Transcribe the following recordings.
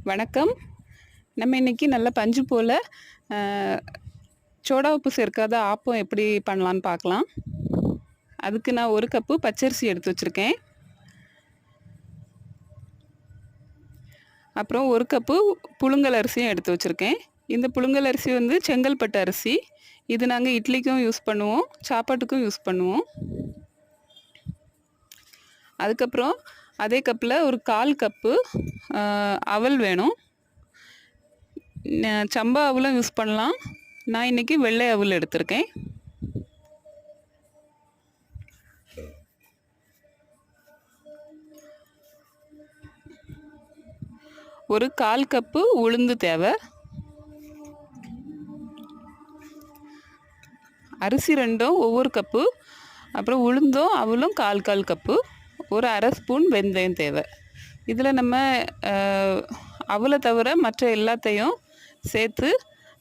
வணக்கம். நம்ம இன்னைக்கு நல்ல பஞ்சு போல அ சோடா உப்பு சேர்க்காத ஆப்பம் எப்படி பண்ணலான்னு பார்க்கலாம். அதுக்கு நான் 1 கப்பு பச்சரிசி எடுத்து வச்சுருக்கேன். அப்புறம் 1 கப்பு புழுங்கல் அரிசியும் எடுத்து வச்சுருக்கேன். இந்த புழுங்கல் அரிசி வந்து செங்கல்பட்டு அரிசி. இது நாங்க இட்லிக்கும் யூஸ் பண்ணுவோம், சாப்பாட்டுக்கும் யூஸ் பண்ணுவோம். அதுக்கப்புறம் அதே கப்பில் ஒரு 1/4 கப்பு அ அவல் வேணும். சம்பா அவலும் யூஸ் பண்ணலாம். நான் இன்னைக்கு வெள்ளை அவல் எடுத்திருக்கேன். ஒரு 1/4 கப்பு உளுந்து தேவை. அரிசி 2ம் ஒவ்வொரு கப்பு. அப்புறம் உளுந்தும் அவலும் 1/4 கப்பு. ஒரு 1/2 ஸ்பூன் வெந்தயம் தேவை. இதில் நம்ம அவலை தவிர மற்ற எல்லாத்தையும் சேர்த்து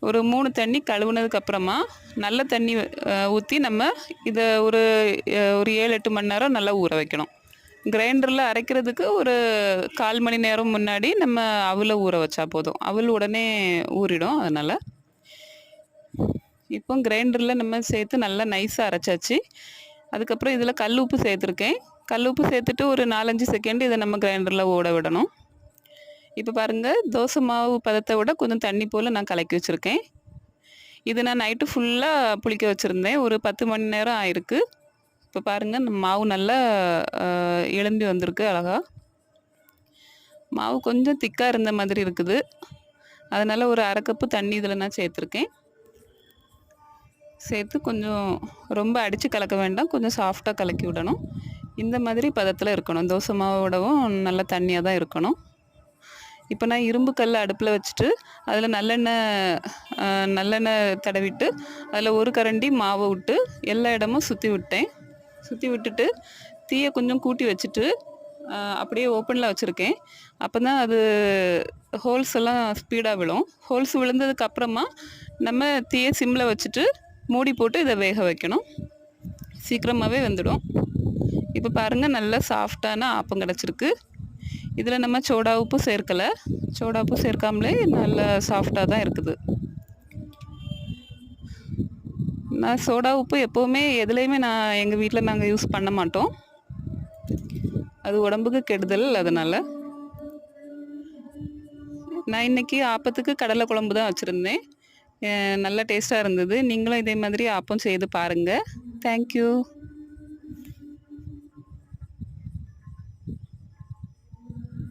ஒரு 3 தண்ணி கழுவுனதுக்கப்புறமா நல்ல தண்ணி ஊற்றி நம்ம இதை ஒரு 7-8 மணி நேரம் நல்லா ஊற வைக்கணும். கிரைண்டரில் அரைக்கிறதுக்கு ஒரு 1/4 மணி நேரம் முன்னாடி நம்ம அவலை ஊற வச்சா போதும். அவல் உடனே ஊறிடும். அதனால் இப்போ கிரைண்டரில் நம்ம சேர்த்து நல்லா நைஸாக அரைச்சாச்சு. அதுக்கப்புறம் இதில் கல் உப்பு சேர்த்துருக்கேன். கல் உப்பு சேர்த்துட்டு ஒரு 4-5 செகண்ட் இதை நம்ம கிரைண்டரில் ஓட விடணும். இப்போ பாருங்கள், தோசை மாவு பதத்தை விட கொஞ்சம் தண்ணி போல் நான் கலக்கி வச்சுருக்கேன். இது நான் நைட்டு ஃபுல்லாக புளிக்க வச்சுருந்தேன். ஒரு 10 மணி நேரம் ஆயிருக்கு. இப்போ பாருங்கள், இந்த மாவு நல்லா எழும்பி வந்திருக்கு அழகா. மாவு கொஞ்சம் திக்காக இருந்த மாதிரி இருக்குது. அதனால் ஒரு 1/2 கப்பு தண்ணி இதில் நான் சேர்த்துருக்கேன். சேர்த்து கொஞ்சம் ரொம்ப அடித்து கலக்க வேண்டாம், கொஞ்சம் சாஃப்டாக கலக்கி விடணும். இந்த மாதிரி பதத்தில் இருக்கணும். தோசை மாவோடவும் நல்ல தண்ணியாக தான் இருக்கணும். இப்போ நான் இரும்பு கல் அடுப்பில் வச்சுட்டு அதில் நல்லெண்ணெய் தடவிட்டு அதில் ஒரு கரண்டி மாவை விட்டு எல்லா இடமும் சுற்றி விட்டேன். சுற்றி விட்டுட்டு தீயை கொஞ்சம் கூட்டி வச்சுட்டு அப்படியே ஓப்பனில் வச்சுருக்கேன். அப்போ தான் அது ஹோல்ஸ் எல்லாம் ஸ்பீடாக விழும். ஹோல்ஸ் விழுந்ததுக்கப்புறமா நம்ம தீயை சிம்மில் வச்சுட்டு மூடி போட்டு இதை வேக வைக்கணும். சீக்கிரமாகவே வெந்துடும். இப்போ பாருங்கள், நல்லா சாஃப்டான ஆப்பம் கிடச்சிருக்கு. இதில் நம்ம சோடா உப்பு சேர்க்கலை. சோடா உப்பு சேர்க்காமலே நல்லா சாஃப்டாக தான் இருக்குது. நான் சோடா உப்பு எப்போவுமே எதுலேயுமே எங்கள் வீட்டில் நாங்கள் யூஸ் பண்ண மாட்டோம். அது உடம்புக்கு கெடுதல். அதனால் நான் இன்றைக்கி ஆப்பத்துக்கு கடலை குழம்பு தான் வச்சுருந்தேன். நல்ல டேஸ்ட்டாக இருந்தது. நீங்களும் இதே மாதிரி ஆப்பம் செய்து பாருங்கள். தேங்க்யூ.